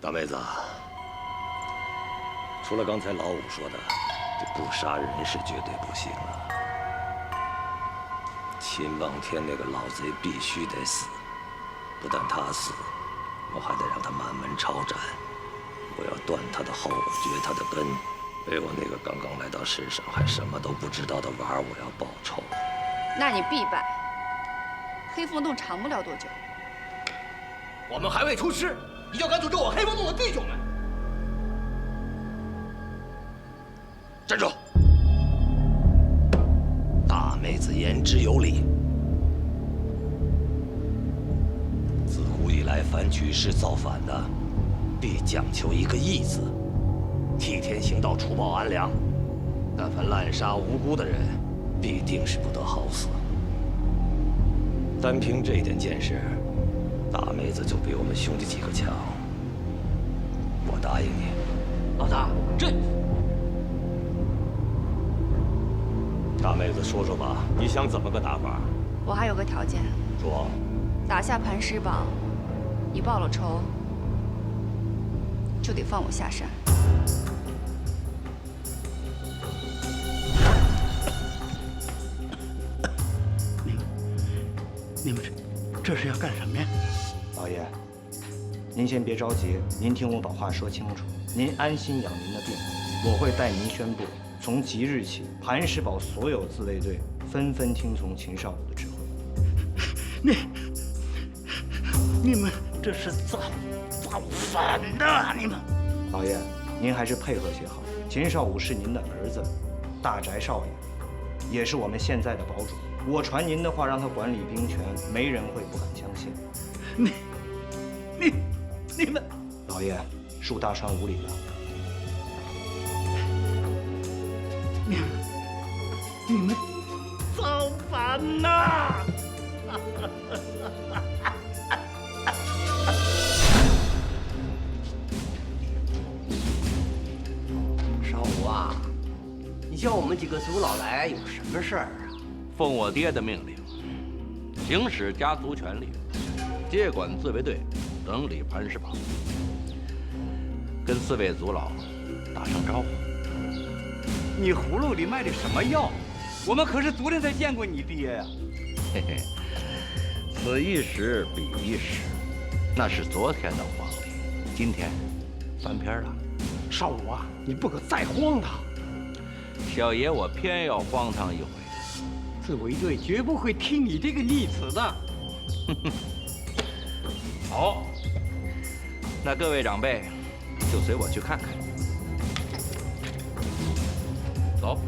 大妹子，除了刚才老五说的，这不杀人是绝对不行了。秦望天那个老贼必须得死，不但他死，我还得让他满门抄斩。我要断他的后，绝他的根，为我那个刚刚来到世上还什么都不知道的娃儿，我要报仇。那你必败。黑风洞长不了多久。我们还未出师，你就敢诅咒我黑风洞的弟兄们？站住！大妹子言之有理。自古以来，凡举事造反的，必讲求一个义字，替天行道，除暴安良。但凡滥杀无辜的人，必定是不得好死。单凭这一点见识，大妹子就比我们兄弟几个强。我答应你。老大，这……大妹子，说说吧，你想怎么个打法？我还有个条件。说。打下磐石堡，你报了仇，就得放我下山。你们这是要干什么呀？老爷，您先别着急，您听我把话说清楚。您安心养您的病，我会代您宣布，从即日起，磐石堡所有自卫队纷纷听从秦少武的指挥。你们这是造反的！你们，老爷，您还是配合些好。秦少武是您的儿子，大宅少爷，也是我们现在的堡主。我传您的话，让他管理兵权，没人会不敢相信。你们，老爷，恕大栓无礼了。你们造反呐！少武啊，你叫我们几个族老来有什么事儿啊？奉我爹的命令，行使家族权力，接管自卫队，整理磐石堡，跟4位族老打声招呼。你葫芦里卖的什么药？我们可是昨天才见过你爹呀！嘿嘿，此一时彼一时，那是昨天的黄历，今天翻篇了。少武啊，你不可再荒唐！小爷我偏要荒唐一回。自卫队绝不会听你这个逆子的。好，那各位长辈就随我去看看。走。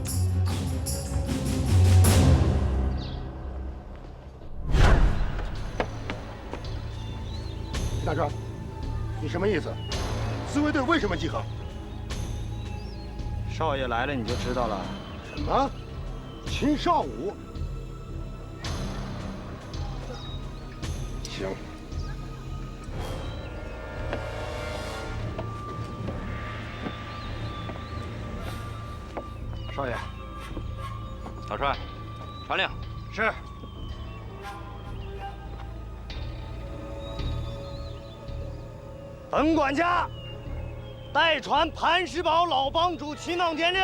大壮，你什么意思？自卫队为什么集合？少爷来了你就知道了。什么？秦少武？行。少爷。小帅，传令。是。本管家代传磐石堡老帮主秦望天令，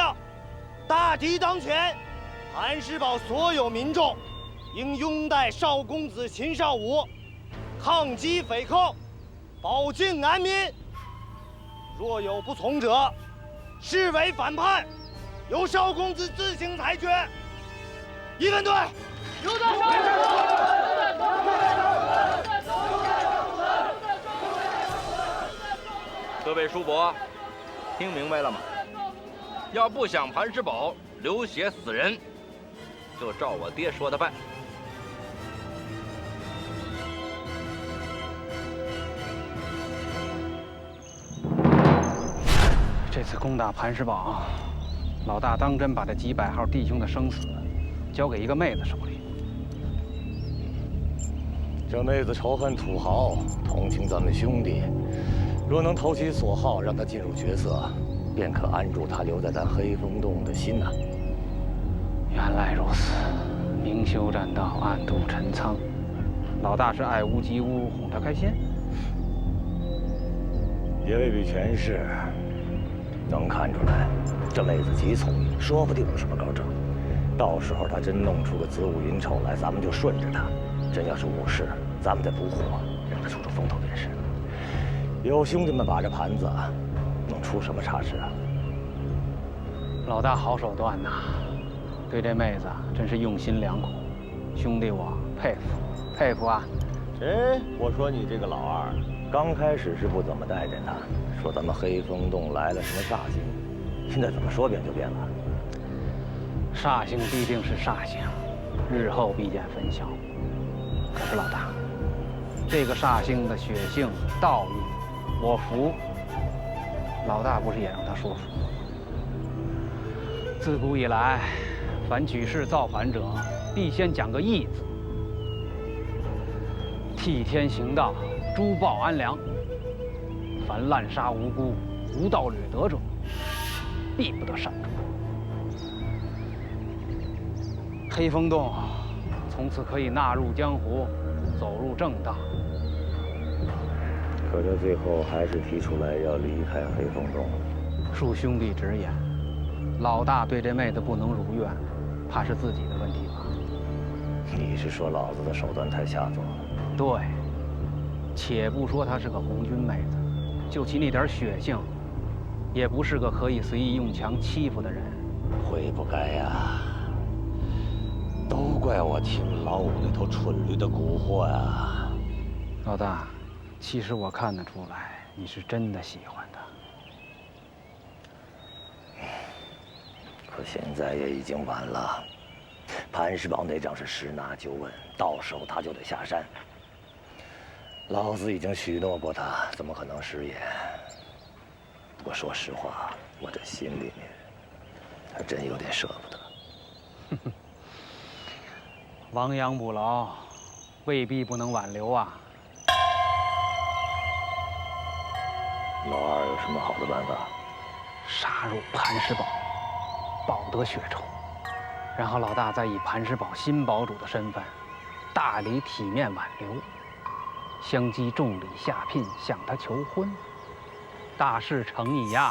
大敌当前，磐石堡所有民众应拥戴少公子秦少武，抗击匪寇，保境安民。若有不从者，视为反叛，由少公子自行裁决。一分队，有大少！各位叔伯，听明白了吗？要不想磐石堡流血死人，就照我爹说的办。这次攻打磐石堡，老大当真把这几百号弟兄的生死交给一个妹子手里。这妹子仇恨土豪，同情咱们兄弟。若能投其所好，让他进入角色，便可安住他留在咱黑风洞的心呐。原来如此，明修栈道，暗度陈仓。老大是爱屋及乌，哄他开心。也未必全是。能看出来，这妹子极聪明，说不定有什么高招。到时候她真弄出个子午寅丑来，咱们就顺着她；真要是误事，咱们再补火，让她出出风头便是。有兄弟们把这盘子，能出什么差池啊？老大好手段呐，对这妹子真是用心良苦，兄弟我佩服佩服啊！哎，我说你这个老二，刚开始是不怎么待见他，说咱们黑风洞来了什么煞星，现在怎么说变就变了？煞星必定是煞星，日后必见分晓。可是老大，这个煞星的血性道义，我服。老大不是也让他说服吗？自古以来，凡举世造反者，必先讲个义字。替天行道，诛暴安良。凡滥杀无辜、无道掠夺者，必不得善终。黑风洞从此可以纳入江湖，走入正道。可这最后还是提出来要离开黑风洞。恕兄弟直言，老大对这妹子不能如愿，怕是自己的问题吧？你是说老子的手段太下作了？对，且不说她是个红军妹子，就其那点血性，也不是个可以随意用强欺负的人。悔不该呀！都怪我听老五那头蠢驴的蛊惑呀！老大，其实我看得出来，你是真的喜欢她。可现在也已经晚了，磐石堡那仗是十拿九稳，到手他就得下山。老子已经许诺过他，怎么可能食言？不过说实话，我这心里面还真有点舍不得。亡羊补牢，未必不能挽留啊。老二有什么好的办法？杀入磐石堡，报得血仇，然后老大再以磐石堡新堡主的身份，大礼体面挽留，相继重礼下聘，向他求婚，大事成矣呀！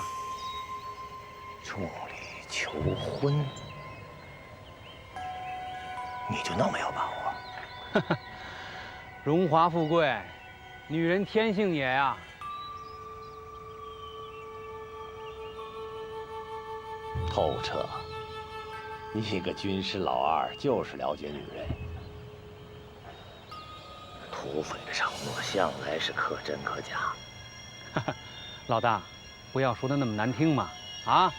重礼求婚，你就那么有把握？荣华富贵，女人天性也呀。透彻，你个军师老二就是了解女人。土匪的承诺向来是可真可假。老大，不要说的那么难听嘛，啊！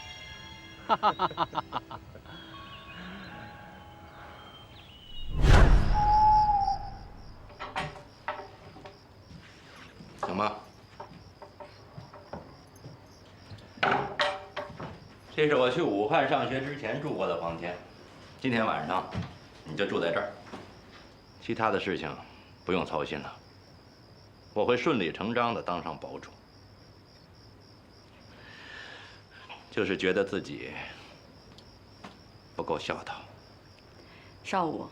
行吗？这是我去武汉上学之前住过的房间，今天晚上你就住在这儿，其他的事情不用操心了，我会顺理成章地当上堡主。就是觉得自己不够孝道。少武，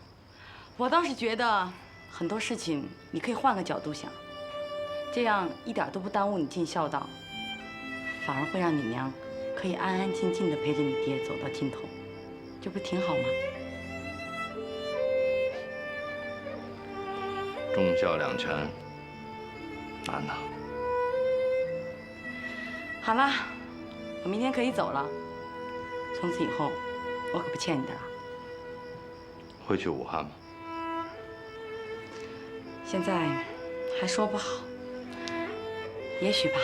我倒是觉得很多事情你可以换个角度想，这样一点都不耽误你尽孝道，反而会让你娘可以安安静静地陪着你爹走到尽头，这不挺好吗？忠孝两全难呐。好了，我明天可以走了，从此以后我可不欠你的了。会去武汉吗？现在还说不好，也许吧。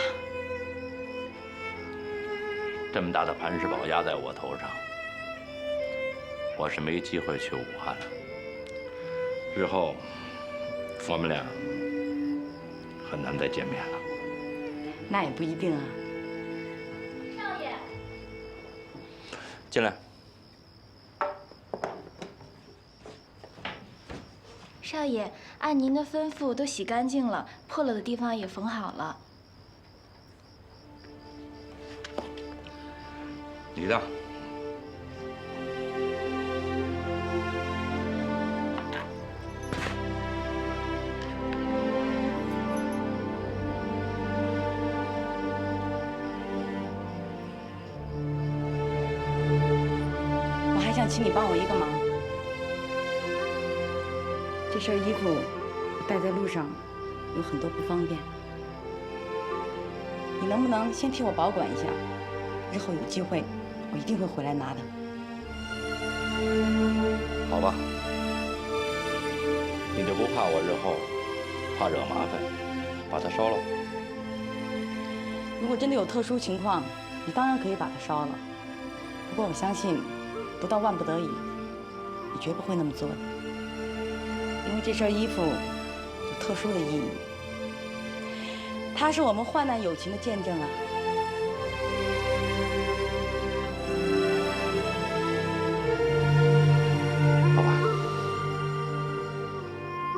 这么大的磐石堡压在我头上，我是没机会去武汉了。日后我们俩很难再见面了。那也不一定啊。少爷，进来。少爷，按您的吩咐都洗干净了，破了的地方也缝好了。你的。请你帮我一个忙。这身衣服我带在路上有很多不方便，你能不能先替我保管一下？日后有机会，我一定会回来拿的。好吧，你就不怕我日后怕惹麻烦，把它烧了？如果真的有特殊情况，你当然可以把它烧了。不过我相信，不到万不得已，你绝不会那么做的。因为这身衣服有特殊的意义，它是我们患难友情的见证啊。好吧，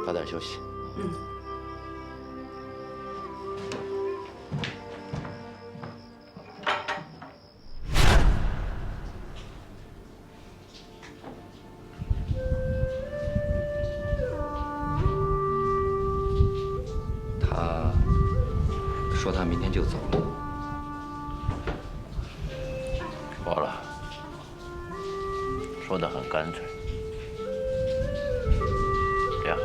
早点休息。嗯。说他明天就走了。说了，说得很干脆。这样好，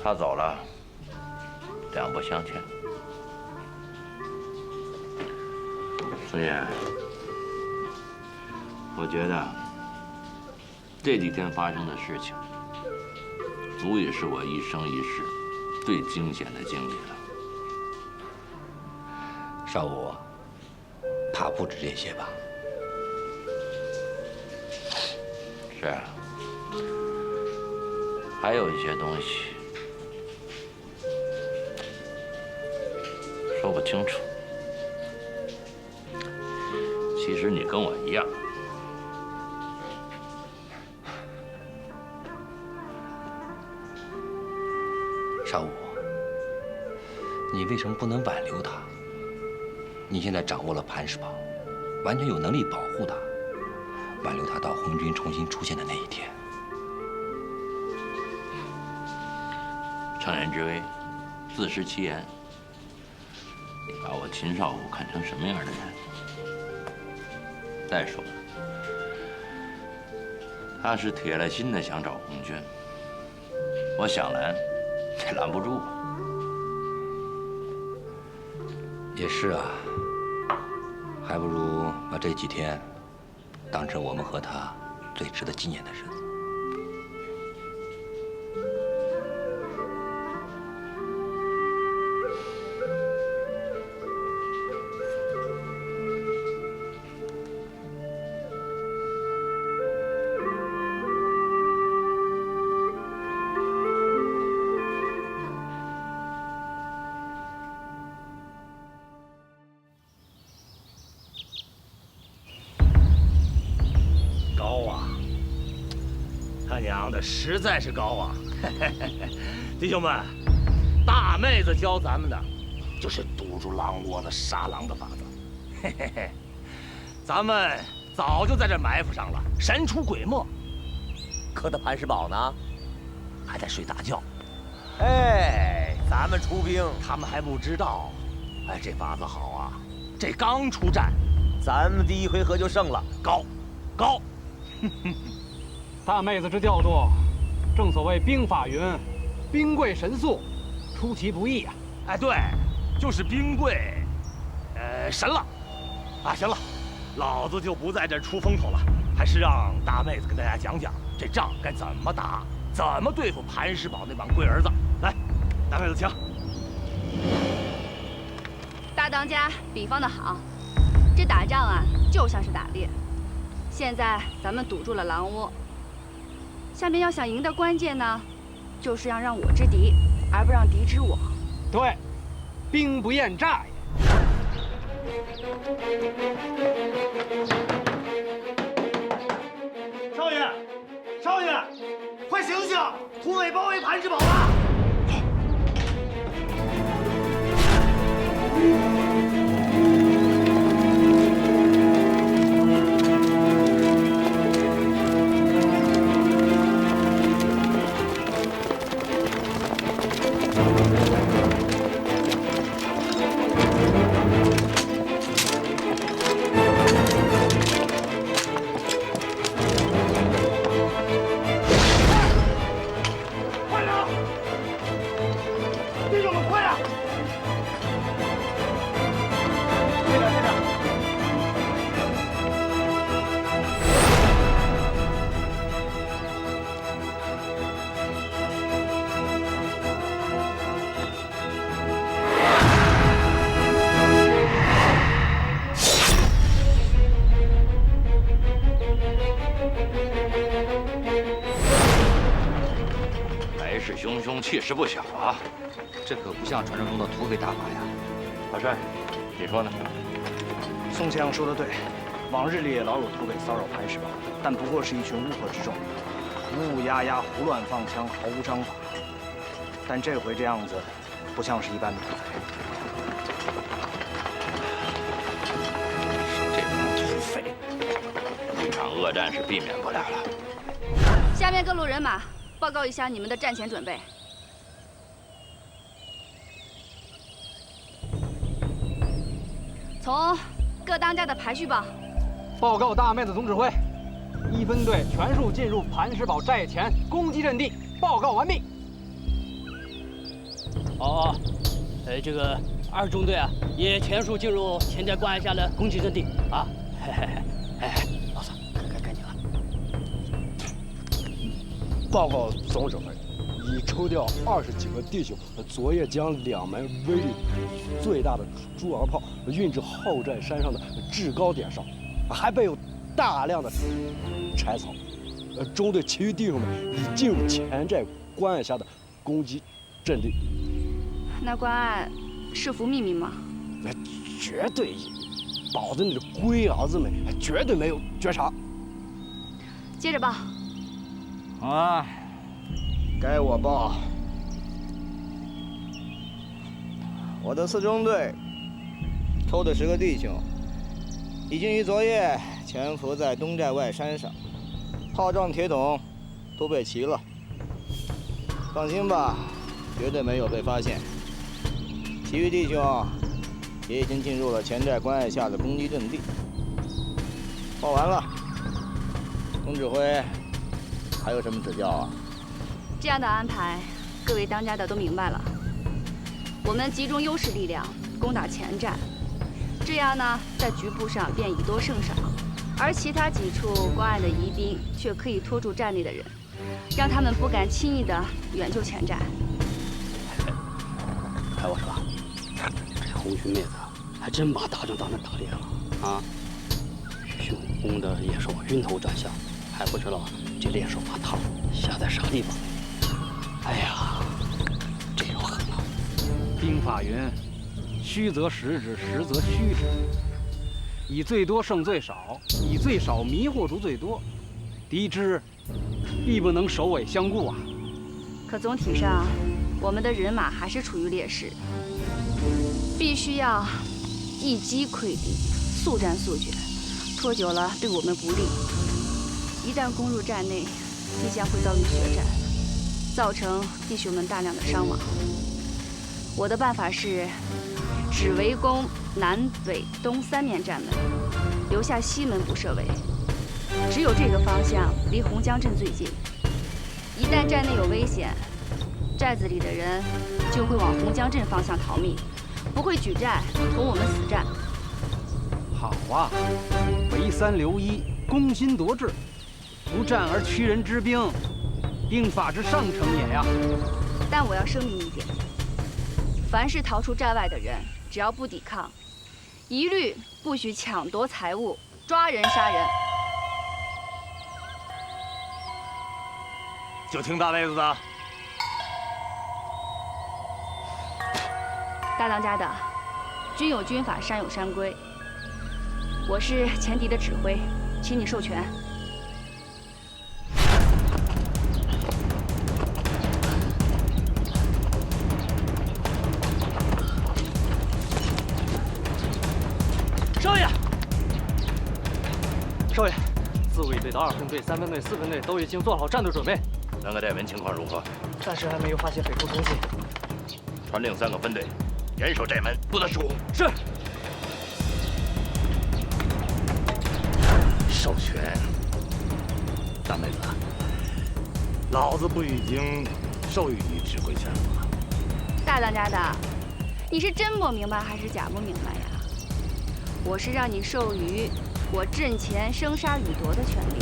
他走了，两不相欠。孙燕，我觉得这几天发生的事情，足以是我一生一世最惊险的经历了。少武，怕不止这些吧？是啊，还有一些东西说不清楚。其实你跟我一样，少武，你为什么不能挽留他？你现在掌握了磐石堡，完全有能力保护他，挽留他到红军重新出现的那一天。乘人之危，自食其言。你把我秦少武看成什么样的人？再说了，他是铁了心的想找红军，我想拦，也拦不住。也是啊，还不如把这几天当成我们和他最值得纪念的日子。实在是高啊！弟兄们，大妹子教咱们的就是堵住狼窝子、杀狼的法子。嘿嘿嘿，咱们早就在这埋伏上了，神出鬼没。可他磐石堡呢，还在睡大觉。哎，咱们出兵，他们还不知道。哎，这法子好啊！这刚出战，咱们第一回合就胜了。高！大妹子之调度，正所谓兵法云：“兵贵神速，出其不意啊！”哎，对，就是兵贵，神了。啊，行了，老子就不在这出风头了，还是让大妹子跟大家讲讲这仗该怎么打，怎么对付磐石堡那帮龟儿子。来，大妹子请。大当家比方的好，这打仗啊就像是打猎。现在咱们堵住了狼窝。下面要想赢的关键呢，就是要让我知敌，而不让敌知我。对，兵不厌诈也。少爷，快醒醒！土匪包围磐石堡了！气势不小啊！这可不像传说中的土匪打法呀。老帅，你说呢？宋先生说的对，往日里也老有土匪骚扰磐石堡，但不过是一群乌合之众，乌乌压压、胡乱放枪，毫无章法。但这回这样子，不像是一般的土匪。这帮土匪，一场恶战是避免不了了。下面各路人马，报告一下你们的战前准备。从各当家的排序报。报告大妹子总指挥，1分队全数进入磐石堡寨前攻击阵地，报告完毕。哦，这个2中队啊，也全数进入前寨关隘下的攻击阵地啊。老三，该你了。报告总指挥，已抽调20几个弟兄，昨夜将2门威力最大的猪儿炮运至后寨山上的制高点上，还备有大量的柴草。中队其余弟兄们已进入前寨关隘下的攻击阵地。那关隘是服秘密吗？绝对隐秘，保证你的龟儿子们绝对没有觉察。接着报。好啊，该我报。我的4中队抽的10个弟兄，已经于昨夜潜伏在东寨外山上，炮仗、铁桶都备齐了。放心吧，绝对没有被发现。其余弟兄也已经进入了前寨关隘下的攻击阵地。报完了，总指挥还有什么指教啊？这样的安排，各位当家的都明白了。我们集中优势力量攻打前寨，这样呢，在局部上便以多胜少，而其他几处关隘的疑兵却可以拖住寨内的人，让他们不敢轻易的远救前寨。开我是吧？这红裙妹子还真把大仗当成打猎了啊！熊攻的野兽晕头转向，还不知道这猎手把套下在啥地方。哎呀，这有狠啊！兵法云：虚则实之，实则虚之。以最多胜最少，以最少迷惑住最多，敌之必不能首尾相顾啊！可总体上，我们的人马还是处于劣势，必须要一击溃敌，速战速决，拖久了对我们不利。一旦攻入寨内，必将会遭遇血战，造成弟兄们大量的伤亡。我的办法是，只围攻南北东3面寨门，留下西门不设围。只有这个方向离洪江镇最近，一旦寨内有危险，寨子里的人就会往洪江镇方向逃命，不会举寨同我们死战。好啊，围3留1，攻心夺志，不战而屈人之兵，兵法之上乘也呀！但我要声明一点，凡是逃出寨外的人，只要不抵抗，一律不许抢夺财物、抓人杀人。就听大妹子的。大当家的，军有军法，山有山规。我是前敌的指挥，请你授权。少爷，少爷，自卫队的2分队、3分队、4分队都已经做好战斗准备。那个寨门情况如何？暂时还没有发现匪寇踪迹。传令3个分队，严守寨门，不得失误。是。授权，大妹子，老子不已经授予你指挥权了吗？大当家的，你是真不明白还是假不明白呀？我是让你授予我阵前生杀予夺的权利。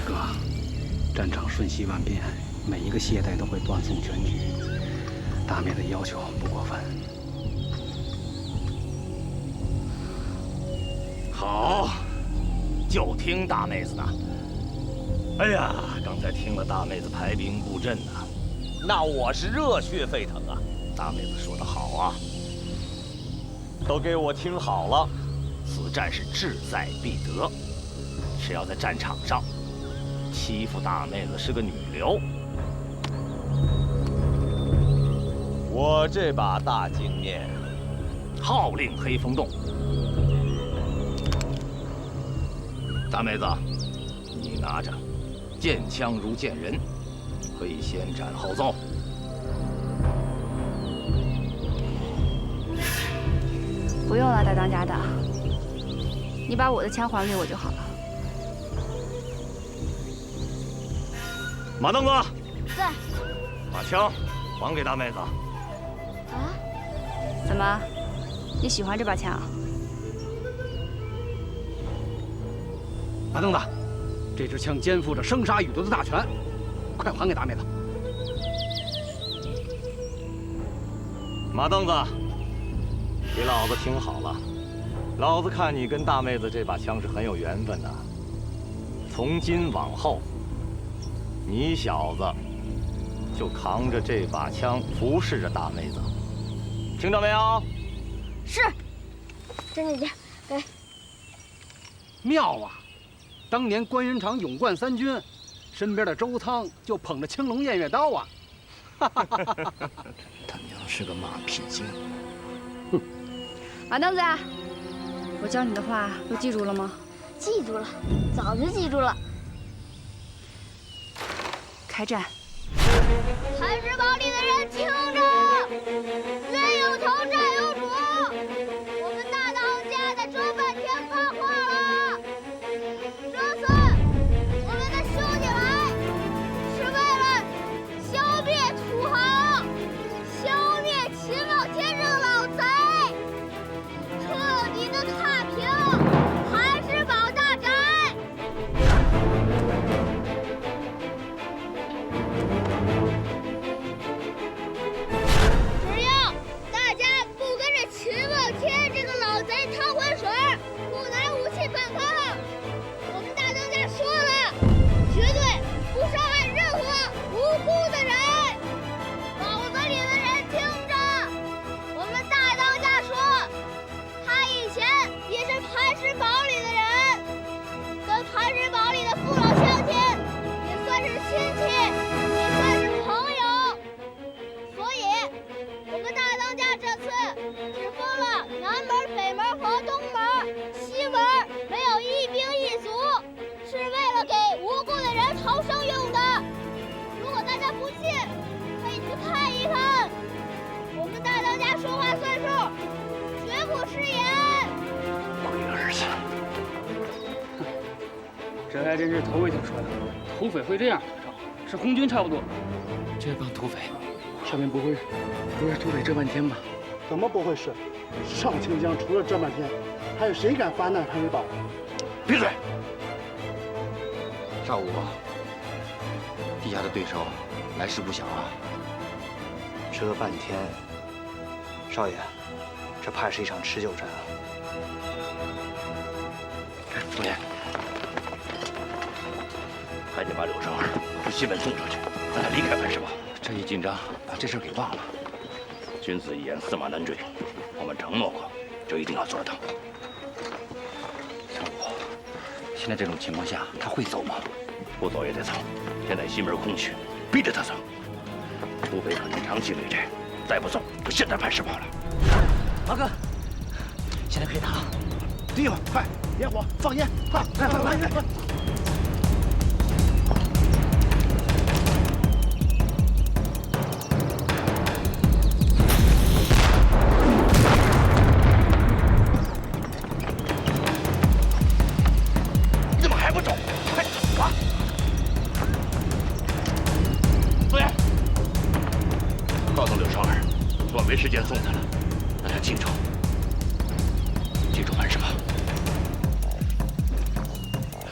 哥，战场瞬息万变，每一个懈怠都会断送全局。大妹的要求不过分。好，就听大妹子的。哎呀，刚才听了大妹子排兵布阵呐，那我是热血沸腾啊！大妹子说得好啊，都给我听好了，此战是志在必得。只要在战场上欺负大妹子是个女流，我这把大镜面号令黑风洞。大妹子，你拿着，剑枪如剑人，可以先斩后奏。不用了，大当家的，你把我的枪还给我就好了。马凳子，在。把枪还给大妹子。啊？怎么，你喜欢这把枪？马凳子，这支枪肩负着生杀予夺的大权，快还给大妹子。马凳子，给老子听好了，老子看你跟大妹子这把枪是很有缘分的。从今往后，你小子就扛着这把枪服侍着大妹子，听到没有？是。真姐姐，给。妙啊！当年关云长勇冠3军，身边的周仓就捧着青龙偃月刀啊！他娘是个马屁精。哼！马凳子，我教你的话都记住了吗？记住了，早就记住了。开战！磐石堡里的人听着，冤有头债有主，我们大当家在这半天发话了。这次我们的兄弟来，是为了消灭土豪，消灭秦望天这个老贼，彻底的踏平磐石堡大宅。只要大家不跟着秦望天这个老贼趟浑水，不拿武器反抗，我们大当家说了，绝对不伤害任何无辜的人。堡子里的人听着，我们大当家说，他以前也是磐石堡里的人，跟磐石堡里的父老乡亲也算是亲戚，也算是朋友。所以，我们大当家这次只封了南门、北门和东门，西门没有一兵一卒，是为了给无辜的人逃生用的。如果大家不信，可以去看一看。我们大当家说话算数，绝不食言。龟儿子，这还真是头一听说的，土匪会这样打仗，是红军差不多。这帮土匪，上面不会是土匪这半天吧？怎么不会是？上清江除了这半天，还有谁敢发难磐石堡？闭嘴！少武，地下的对手来势不小啊。这半天，少爷，这怕是一场持久战啊。宗爷，还得把柳生儿从西门送出去，让他离开磐石堡。这一紧张，把这事给忘了。君子一言，驷马难追。我们承诺过，就一定要做到。少武，现在这种情况下，他会走吗？不走也得走。现在西门空虚，逼着他走。土匪可能长期累战，再不走就陷在磐石堡了。马哥，现在可以打了。弟兄，快，点火，放烟，快，快！你怎么还不走？快走啊！宗爷，告诉柳双儿，我没时间送他了，让他记住磐石堡。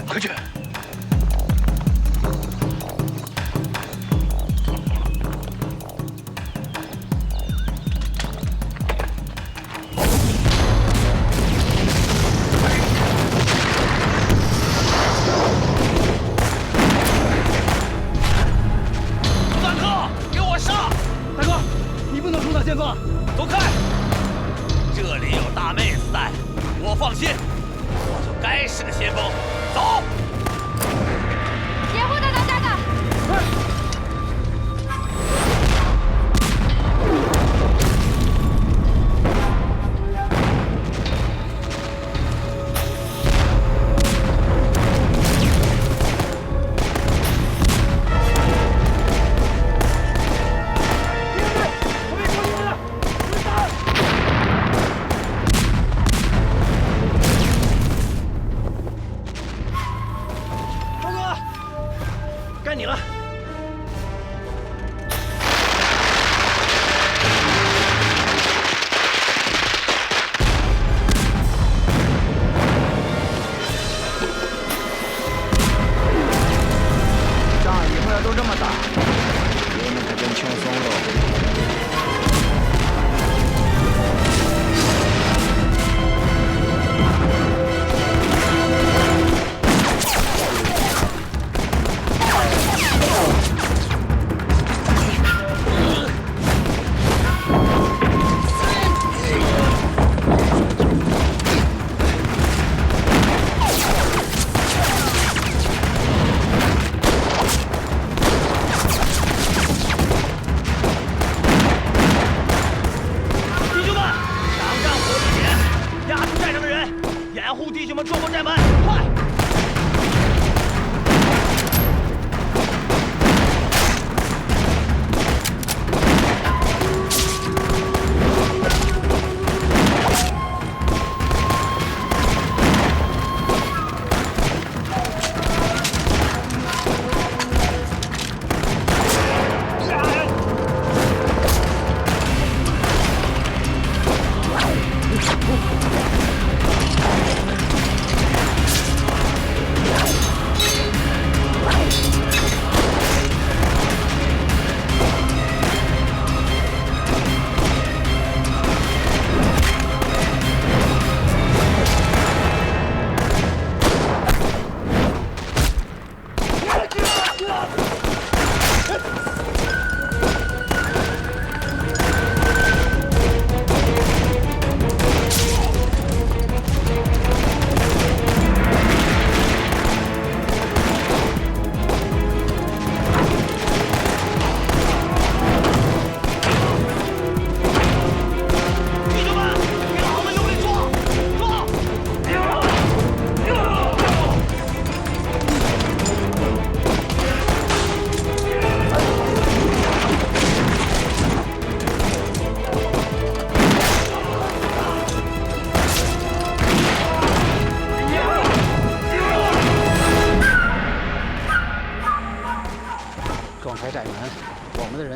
快去！你了。仗以后要都这么打，爷们可真轻松喽。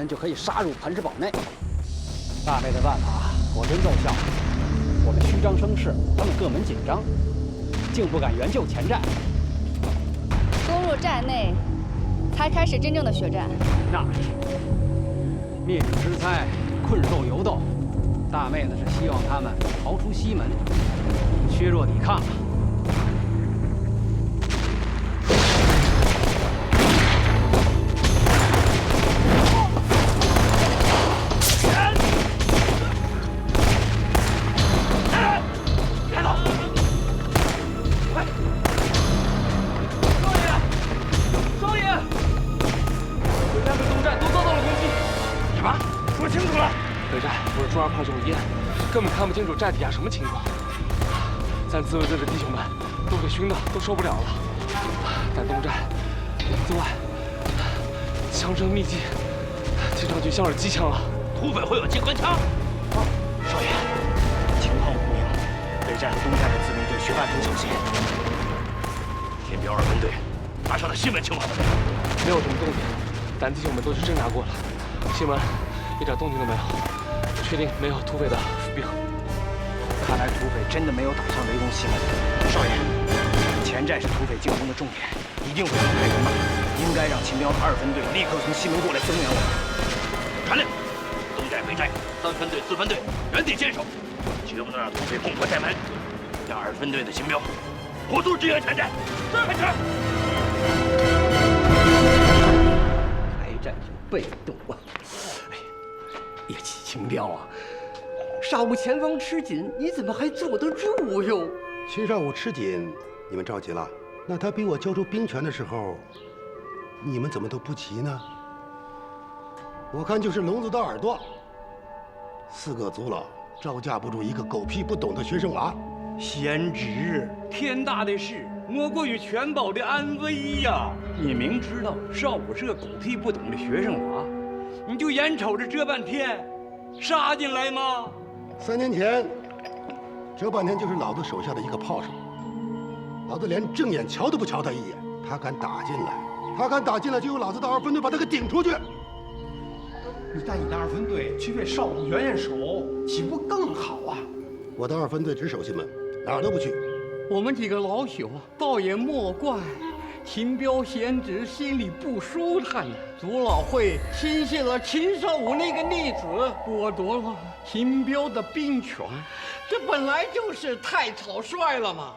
就可以杀入磐石堡内。大妹的办法果真奏效，我们虚张声势，他们各门紧张，竟不敢援救前寨。攻入寨内，才开始真正的血战。那是灭顶之灾，困兽犹斗。大妹子是希望他们逃出西门，削弱抵抗。 根本看不清楚寨底下什么情况，咱自卫队的弟兄们都给熏的都受不了了。但东寨寺外枪声密集，听上去像是机枪啊！土匪会有机关枪？少爷，情况不明，北寨和东寨的自卫队需暗中小心。天彪二分队打上了西门情况怎么样？没有什么动静，咱弟兄们都去侦查过了，西门一点动静都没有。 确定没有土匪的伏兵，看来土匪真的没有打算围攻西门。少爷，前寨是土匪进攻的重点，一定会分开人马，应该让秦彪的2分队立刻从西门过来增援我们。传令，东寨、北寨3分队、4分队原地坚守，绝不能让土匪攻破寨门。让2分队的秦彪火速支援前寨。是，快点！开战就被动啊！ 叶启秦彪啊，上午前方吃紧，你怎么还坐得住哟？秦上午吃紧，你们着急了？那他逼我交出兵权的时候，你们怎么都不急呢？我看就是聋子的耳朵。4个族老招架不住一个狗屁不懂的学生娃。贤侄，天大的事莫过于全堡的安危呀！你明知道少武是个狗屁不懂的学生娃。 你就眼瞅着这半天杀进来吗？3年前，这半天就是老子手下的一个炮手，老子连正眼瞧都不瞧他一眼，他敢打进来，他敢打进来，就由老子的二分队把他给顶出去。你带你的二分队去为少武援援手，岂不更好啊？我的二分队只守西门，哪儿都不去。我们几个老朽倒也莫怪，秦彪贤侄心里不舒坦。祖老会亲信了秦少武那个逆子，剥夺了秦彪的兵权，这本来就是太草率了嘛。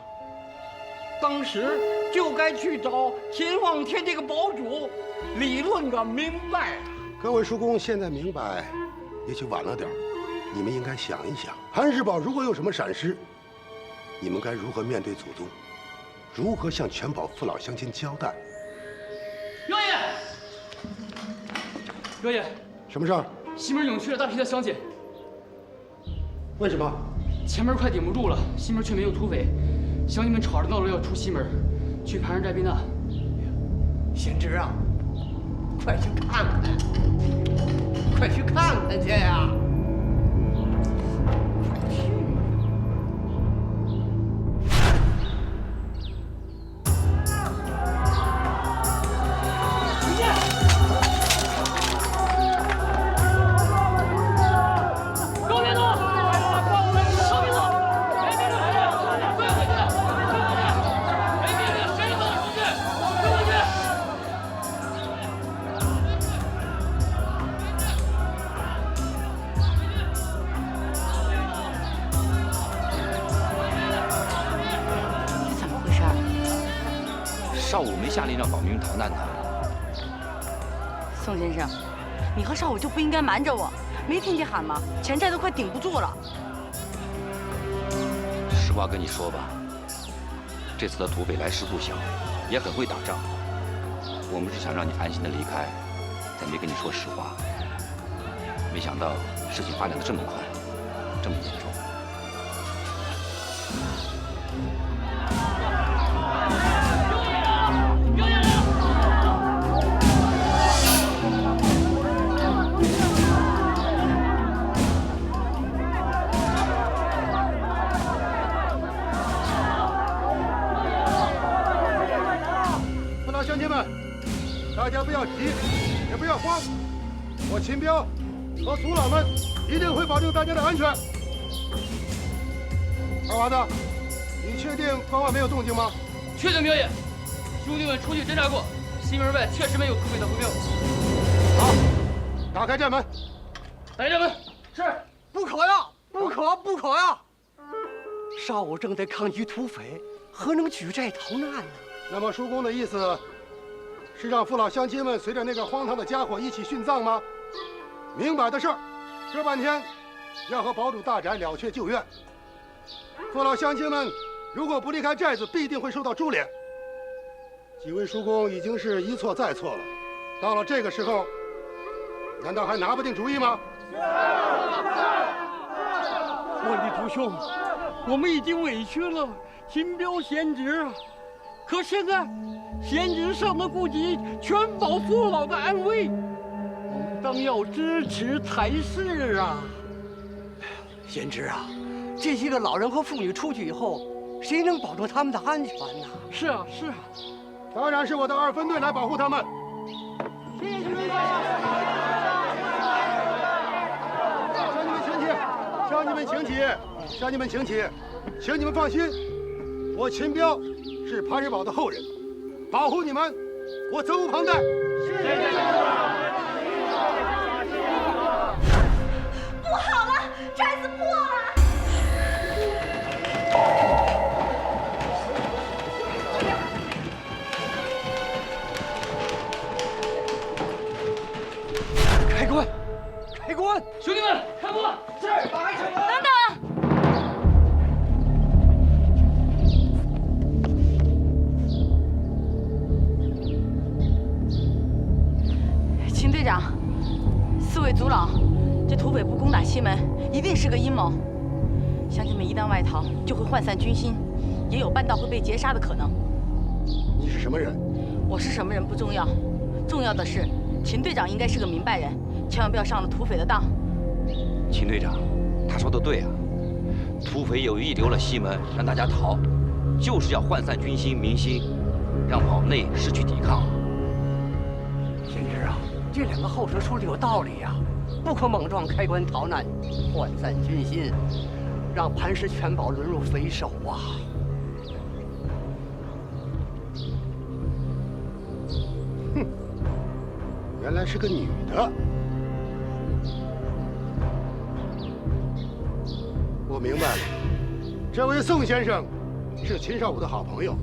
当时就该去找秦望天这个堡主理论个明白。各位叔公现在明白，也许晚了点儿。你们应该想一想，韩世宝如果有什么闪失，你们该如何面对祖宗，如何向全堡父老乡亲交代？表爷，表爷，什么事儿？西门涌去了大批的乡亲。为什么？前门快顶不住了，西门却没有土匪，乡亲们吵着闹着要出西门，去盘山寨避难。贤侄啊，快去看看，快去看看去呀！少武没下令让保民逃难的。宋先生，你和少武就不应该瞒着我，没听见喊吗？全寨都快顶不住了。实话跟你说吧，这次的土匪来势不小，也很会打仗。我们是想让你安心的离开，才没跟你说实话。没想到事情发展的这么快，这么严重。大家不要急，也不要慌，我秦彪和祖老们一定会保证大家的安全。二娃子，你确定关外没有动静吗？确定，表爷。兄弟们出去侦查过，西门外确实没有土匪的回命。好，打开寨门。打开寨门。是。不可呀！不可呀！少武正在抗击土匪，何能举寨逃难呢？那么叔公的意思是让父老乡亲们随着那个荒唐的家伙一起殉葬吗？明摆的事儿，这半天要和堡主大宅了却旧怨。父老乡亲们如果不离开寨子，必定会受到株连。几位叔公已经是一错再错了，到了这个时候，难道还拿不定主意吗？万里族兄，我们已经委屈了秦彪贤侄啊，可现在贤侄尚得顾及全堡父老的安危，我们当要支持才是啊！贤侄啊，这些个老人和妇女出去以后，谁能保证他们的安全呢？是啊，是啊，当然是我的二分队来保护他们。谢谢乡亲们请起，乡亲们请起，请你们放心，我秦彪是磐石堡的后人，保护你们，我责无旁贷。谢谢。不好了，寨子破了！开棺！开棺！兄弟们，开棺！是，打开城门！等等！秦队长，四位族老，这土匪不攻打西门，一定是个阴谋。乡亲们一旦外逃，就会涣散军心，也有半道会被劫杀的可能。你是什么人？我是什么人不重要，重要的是秦队长应该是个明白人，千万不要上了土匪的当。秦队长，他说的对啊，土匪有意留了西门，让大家逃，就是要涣散军心民心，让堡内失去抵抗。贤侄啊，这两个后生说的有道理呀，不可莽撞开关逃难，涣散军心，让磐石全堡沦入匪手啊！哼，原来是个女的。我明白了，这位宋先生是秦少武的好朋友。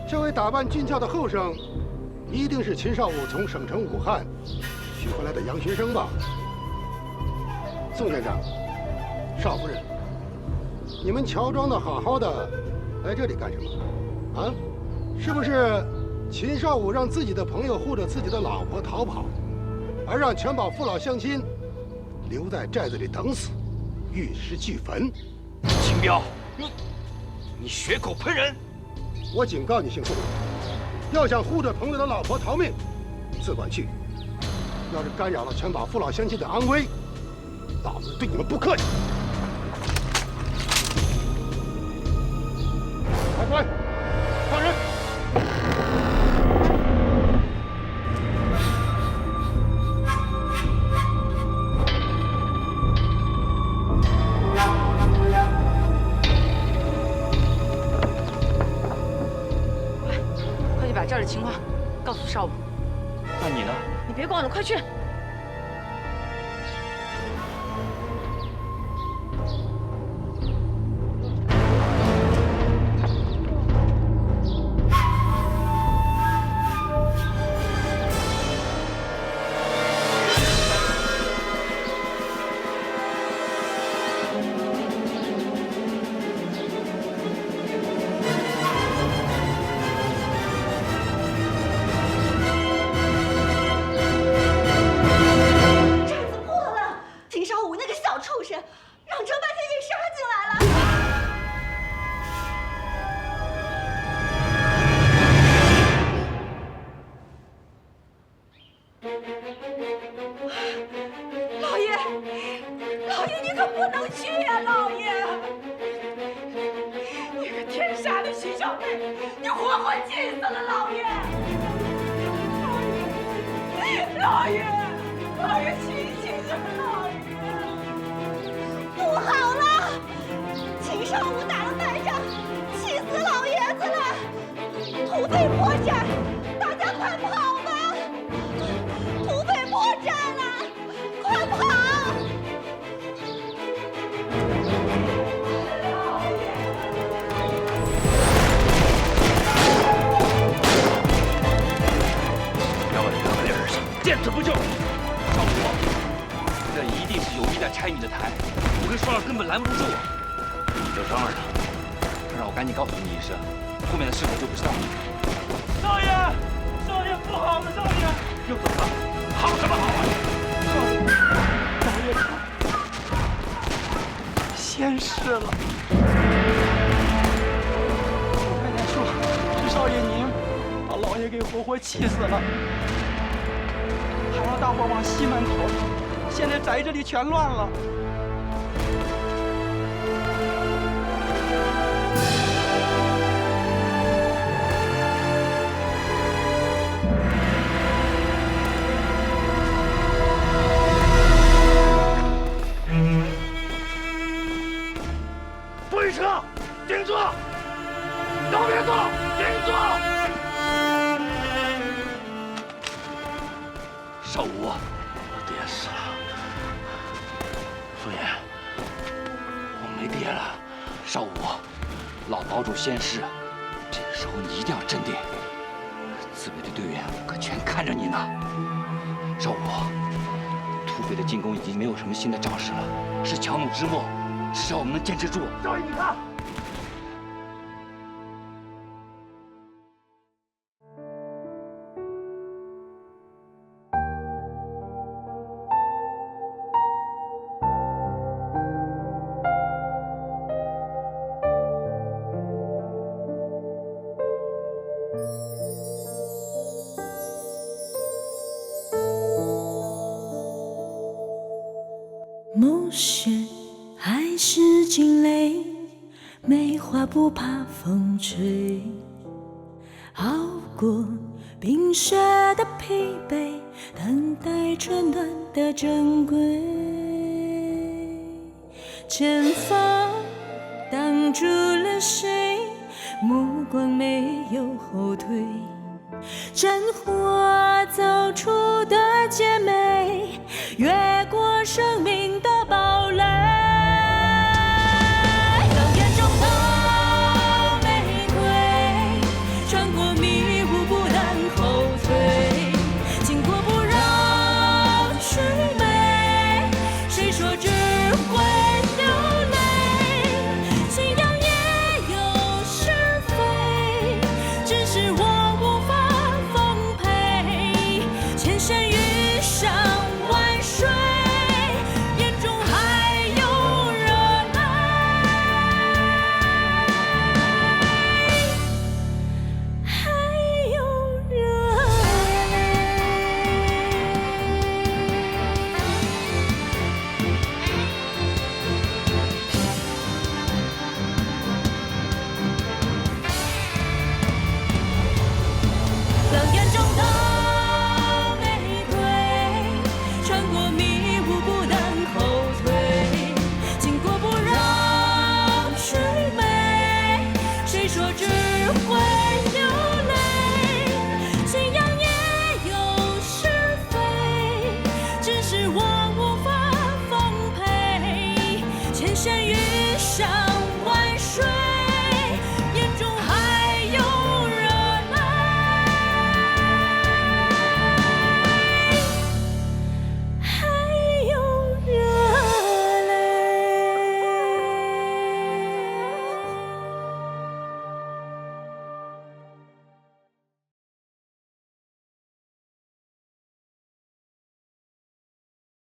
这位打扮俊俏的后生，一定是秦少武从省城武汉娶回来的洋学生吧？宋先生，少夫人，你们乔装的好好的，来这里干什么？啊，是不是秦少武让自己的朋友护着自己的老婆逃跑，而让全堡父老乡亲留在寨子里等死，玉石俱焚？秦彪，你血口喷人！我警告你，姓宋的，要想护着朋友的老婆逃命，自管去；要是干扰了全堡父老乡亲的安危，老子对你们不客气。开关，放人！快去把这儿的情况告诉少武。那你呢？你别逛了，快去！气死了！还让大伙往西门逃，现在宅这里全乱了。不许撤！顶住！都别动！顶住！少武，我爹死了。傅爷，我没爹了。少武，老堡主仙逝，这个时候你一定要镇定。自卫队队员可全看着你呢。少武，土匪的进攻已经没有什么新的招式了，是强弩之末，至少我们能坚持住。少爷，你看。暮雪还是惊雷，梅花不怕风吹，好过冰雪的疲惫，等待春暖的珍贵。前方挡住了谁？目光没有后退。战火走出的姐妹，越过生命的堡垒。狼烟中的玫瑰，穿过迷雾不能后退，经过不让虚美，谁说只会流泪？信仰也有是非，只是我无法奉陪。千山遇上万水，眼中还有热爱，还有热爱。狼烟中的玫瑰，穿过迷雾不能后退，经过不让虚美，谁说只会流泪？信仰也有是非，只是我无法奉陪。千山遇上